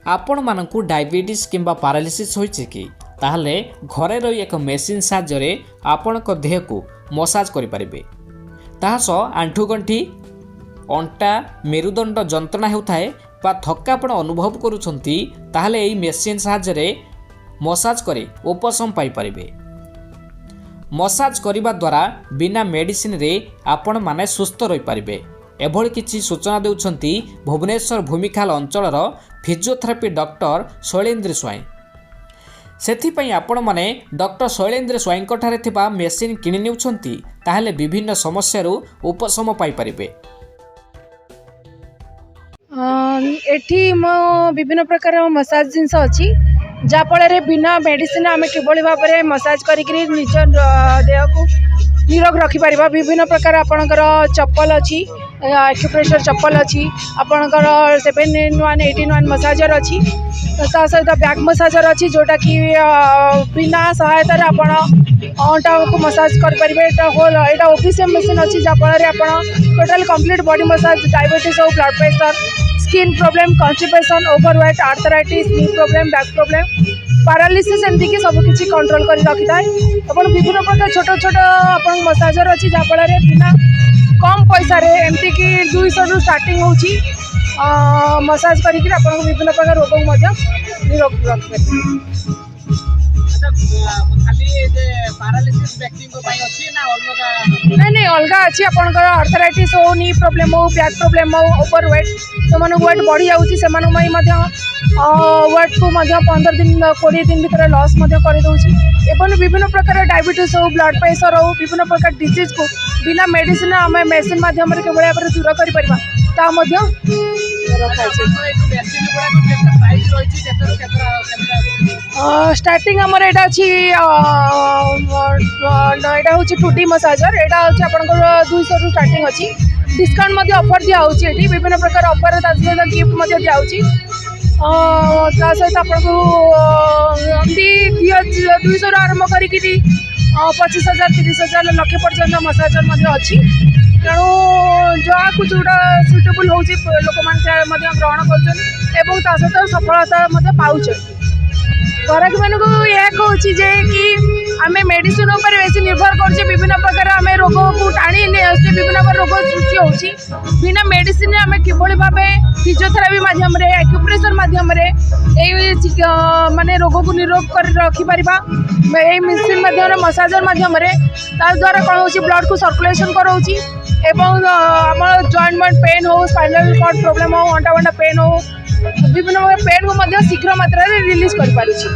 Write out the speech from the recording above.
आपण मानकु डायबिटीज किंबा पैरालिसिस होइছে कि ताहले घरे रही एक मेसीन साहाय्य आपण देह को मसाज करें तास आंठुगंठी अंटा मेरुदंड जंत्रणा होता बा थकापण अनुभव करुछंती ताहले एही मेसीन साहाय्य मसाज करे उपशम पाई परिबे। मसाज करिबा द्वारा बिना मेडिसिन रे आपण माने सुस्थ रही पारिबे। एभଳି किछि सूचना देउछंती भुवनेश्वर भूमिखाल अंचलर फिजियोथेरापी डॉक्टर शैलेंद्र स्वाई। सेथिपई आपण माने डॉक्टर शैलेंद्र स्वाई ठारे थिबा मेसीन किनि नेउछंती ताहले विभिन्न समस्यारू उपशम पाई परिबे। एठी मो विभिन्न प्रकार मसाज जिनस अछि जाफल बिना मेडिसिन आम किभली भाव में मसाज करी निज देह को निरोग रखिपर। विभिन्न प्रकार आपणकर चप्पल अच्छी एक्यूप्रेशर चप्पल अच्छी आपणकर 7-in-1 मसाजर अच्छी ता सहित बैक मसाजर अच्छी जोटा कि बिना सहायतार आपण अंटा को मसाज करेंगे। यहाँ ओफिशियल मशीन अच्छी जहाँफल आप total complete body massage diabetes हो blood pressure skin problem constipation overweight arthritis knee problem back problem paralysis एमती कि सबकि कंट्रोल कर रखी था। विभिन्न प्रकार छोट छोट आप मसाजर अच्छी जहाँफल बिना कम पैसा एमती कि 200 रु स्टार्टिंग होची मसाज करी विभिन्न प्रकार रोग निरोग रखिपारे। नहीं अलग अच्छी आपंकर आर्थराइटिस हो नी प्रॉब्लम हो बैक प्रॉब्लम हो ओवरवेट जो मैंने वेट बढ़ी जाऊँगी से वेट को 15 दिन 20 दिन भर लॉस कर विभिन्न प्रकार डायबिटीज हो ब्लड प्रेशर हो विभिन्न प्रकार डिजीज को बिना मेडिसिन आम मेसीन मध्यम दूर कर स्टार्टिंग आमर यहाँ अच्छी यहाँ हूँ 2D मसाजर यहाँ हूँ आप 200 रु स्टार्टिंग अच्छी डिस्काउंट ऑफर दिखाई विभिन्न प्रकार ऑफर सहित गिफ्ट दिखाई सहित आपको 200 रु आरंभ कर 25,000 30,000 लक्ष पर्यंत मसाजर अच्छी तेणु जहाँ को जोटा सुटेबल हो लोक मैंने ग्रहण कर सहित सफलता पाँच ग्राहक मानक यह कहूँ कि आम मेडिसिन बेस निर्भर कर विभिन्न प्रकार आम रोग को टाणी विभिन्न प्रकार रोग सृष्टि होची बिना मेडिसिन आम किभली भाव फिजियोथेरापी मध्यम एक्यूप्रेशर मध्यम माने रोग को निरोग कर रखिपर मेसीन मध्यम मसाजर मध्यम द्वारा कौन हो ब्लड को सर्कुलेशन कराऊँगी एवं आम जॉइंट पेन हो स्पाइनल कॉर्ड प्रॉब्लम हो अंटा पेन हो विभिन्न प्रकार पेन को शीघ्र मात्रा रिलीज कर पारुछि।